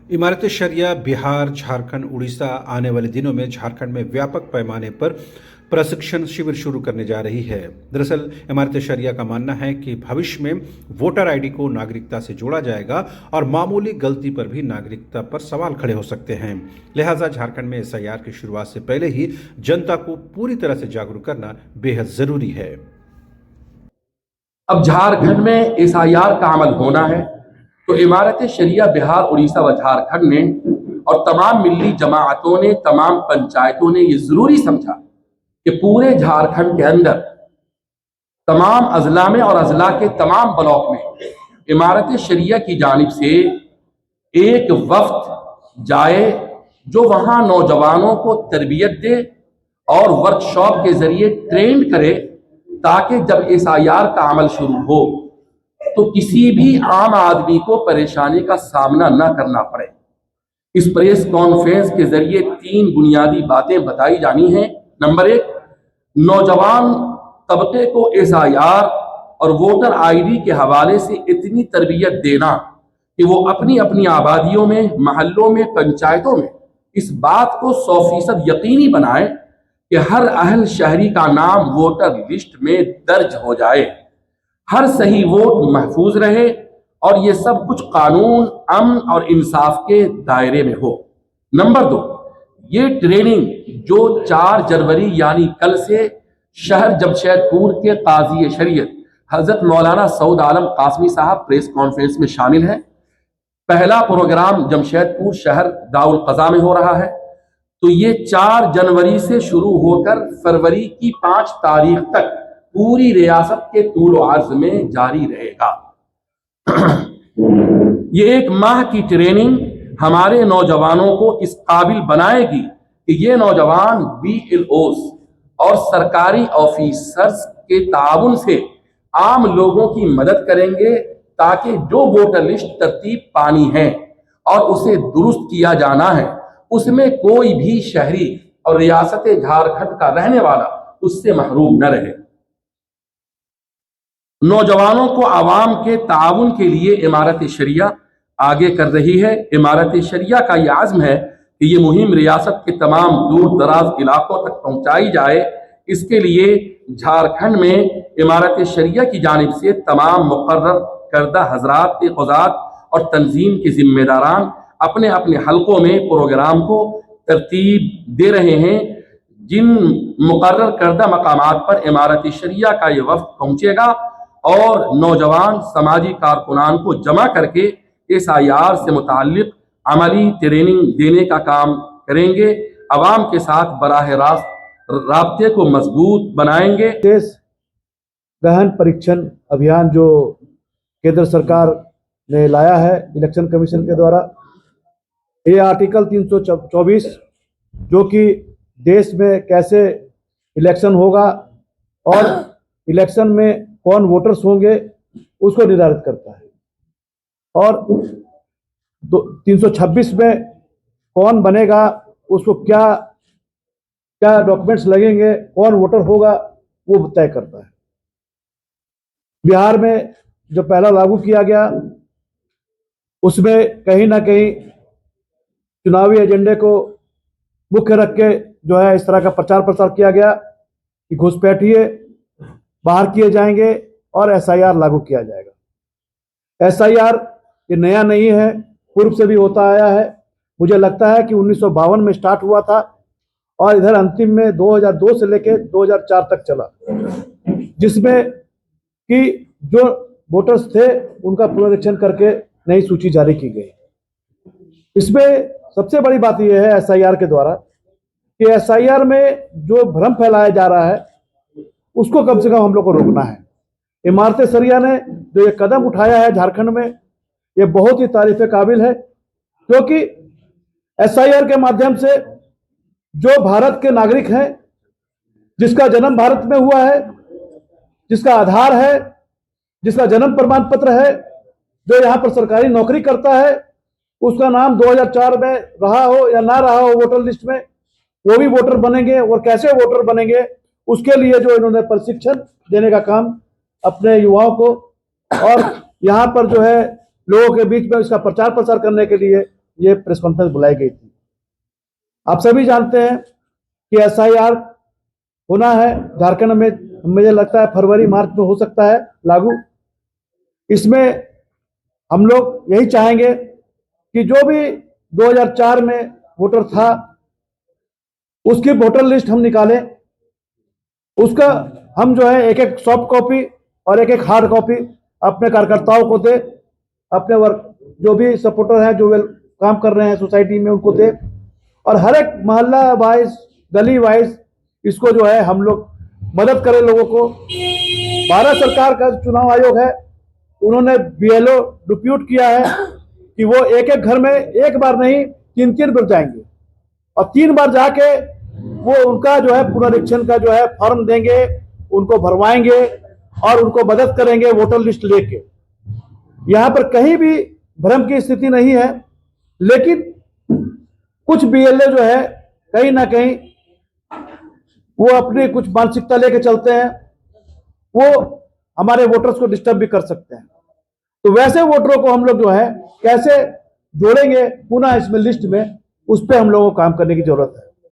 इमारत शरिया बिहार, झारखंड, उड़ीसा आने वाले दिनों में झारखंड में व्यापक पैमाने पर प्रशिक्षण शिविर शुरू करने जा रही है। दरअसल इमारत शरिया का मानना है कि भविष्य में वोटर आईडी को नागरिकता से जोड़ा जाएगा और मामूली गलती पर भी नागरिकता पर सवाल खड़े हो सकते हैं। लिहाजा झारखंड में एसआईआर की शुरुआत से पहले ही जनता को पूरी तरह से जागरूक करना बेहद जरूरी है। अब झारखंड में एसआईआर का अमल होना है तो इमारत शरिया बिहार, उड़ीसा व झारखंड ने और तमाम मिल्ली जमाअतों ने, तमाम पंचायतों ने ये जरूरी समझा कि पूरे झारखंड के अंदर तमाम अजला में और अजला के तमाम ब्लॉक में इमारत शरिया की जानिब से एक वफ्द जाए जो वहां नौजवानों को तरबियत दे और वर्कशॉप के जरिए ट्रेन करे, ताकि जब एसआईआर का अमल शुरू हो तो किसी भी आम आदमी को परेशानी का सामना न करना पड़े। इस प्रेस कॉन्फ्रेंस के जरिए 3 बुनियादी बातें बताई जानी हैं। नंबर 1, नौजवान तबके को एसआईआर और वोटर आईडी के हवाले से इतनी तरबियत देना कि वो अपनी अपनी आबादियों में, महल्लों में, पंचायतों में इस बात को 100% यकीनी बनाए कि हर अहल शहरी का नाम वोटर लिस्ट में दर्ज हो जाए, हर सही वोट महफूज रहे और ये सब कुछ कानून, अमन और इंसाफ के दायरे में हो। नंबर 2, ये ट्रेनिंग जो 4 जनवरी यानी कल से शहर जमशेदपुर के काजी शरीयत हजरत मौलाना सऊद आलम कासमी साहब प्रेस कॉन्फ्रेंस में शामिल हैं। पहला प्रोग्राम जमशेदपुर शहर दाउल कज़ा में हो रहा है, तो ये 4 जनवरी से शुरू होकर फरवरी की 5 तारीख तक पूरी रियासत के तूल अर्ज में जारी रहेगा। ये 1 माह की ट्रेनिंग हमारे नौजवानों को इस काबिल बनाएगी कि ये नौजवान बीएलओस और सरकारी ऑफिसर्स के ताउन से आम लोगों की मदद करेंगे, ताकि जो वोटर लिस्ट तरतीब पानी है और उसे दुरुस्त किया जाना है, उसमें कोई भी शहरी और रियासत झारखंड का रहने वाला उससे महरूम न रहे। नौजवानों को आवाम के ताउन के लिए इमारत शरिया आगे कर रही है। इमारत शरिया का यह आज़्म है कि ये मुहिम रियासत के तमाम दूर दराज इलाकों तक पहुंचाई जाए। इसके लिए झारखंड में इमारत शरिया की जानिब से तमाम मुकर्रर करदा हजरात, क़ुज़ात और तंजीम के जिम्मेदारान अपने अपने हलकों में प्रोग्राम को तरतीब दे रहे हैं। जिन मुकर्रर करदा मकामात पर इमारत शरिया का ये वफ्द पहुंचेगा और नौजवान समाजी कारकुनान को जमा करके एसआईआर से मुताल्लिक अमली ट्रेनिंग देने का काम करेंगे। अवाम के साथ बराह रास्त राब्ते को मजबूत बनाएंगे। देश गहन परीक्षण अभियान जो केंद्र सरकार ने लाया है इलेक्शन कमीशन के द्वारा, ये आर्टिकल 324 जो कि देश में कैसे इलेक्शन होगा और इलेक्शन में कौन वोटर्स होंगे उसको निर्धारित करता है, और 326 में कौन बनेगा, उसको क्या क्या डॉक्यूमेंट्स लगेंगे, कौन वोटर होगा, वो तय करता है। बिहार में जो पहला लागू किया गया उसमें कहीं ना कहीं चुनावी एजेंडे को मुख्य रख के जो है इस तरह का प्रचार प्रसार किया गया कि घुसपैठिए बाहर किए जाएंगे और एसआईआर लागू किया जाएगा। एसआईआर ये नया नहीं है, पूर्व से भी होता आया है। मुझे लगता है कि 1952 में स्टार्ट हुआ था और इधर अंतिम में 2002 से लेकर 2004 तक चला, जिसमें कि जो वोटर्स थे उनका पुनरीक्षण करके नई सूची जारी की गई। इसमें सबसे बड़ी बात यह है एसआईआर के द्वारा कि एसआईआर में जो भ्रम फैलाया जा रहा है उसको कम से कम हम लोग को रोकना है। इमारत शरिया ने जो ये कदम उठाया है झारखंड में, ये बहुत ही तारीफ काबिल है, क्योंकि एसआईआर के माध्यम से जो भारत के नागरिक हैं, जिसका जन्म भारत में हुआ है, जिसका आधार है, जिसका जन्म प्रमाण पत्र है, जो यहाँ पर सरकारी नौकरी करता है, उसका नाम 2004 में रहा हो या ना रहा हो वोटर लिस्ट में, वो भी वोटर बनेंगे। और कैसे वोटर बनेंगे उसके लिए जो इन्होंने प्रशिक्षण देने का काम अपने युवाओं को, और यहाँ पर जो है लोगों के बीच में इसका प्रचार प्रसार करने के लिए ये प्रेस कॉन्फ्रेंस बुलाई गई थी। आप सभी जानते हैं कि एसआईआर होना है झारखंड में, मुझे लगता है फरवरी मार्च में हो सकता है लागू। इसमें हम लोग यही चाहेंगे कि जो भी 2004 में वोटर था उसकी वोटर लिस्ट हम निकालें, उसका हम जो है एक एक सॉफ्ट कॉपी और एक एक हार्ड कॉपी अपने कार्यकर्ताओं को दे, अपने वर्क जो भी सपोर्टर हैं जो काम कर रहे हैं सोसाइटी में उनको दे, और हर एक मोहल्ला वाइज गली वाइज इसको जो है हम लोग मदद करें लोगों को। भारत सरकार का चुनाव आयोग है, उन्होंने बीएलओ डिप्यूट किया है कि वो एक एक घर में एक बार नहीं 3-3 बार जाएंगे और 3 बार जाके वो उनका जो है पुनरीक्षण का जो है फॉर्म देंगे, उनको भरवाएंगे और उनको मदद करेंगे वोटर लिस्ट लेके। यहाँ पर कहीं भी भ्रम की स्थिति नहीं है, लेकिन कुछ बीएलओ जो है कहीं ना कहीं वो अपनी कुछ मानसिकता लेके चलते हैं, वो हमारे वोटर्स को डिस्टर्ब भी कर सकते हैं। तो वैसे वोटरों को हम लोग जो है कैसे जोड़ेंगे पुनः इसमें लिस्ट में, उस पर हम लोगों को काम करने की जरूरत है।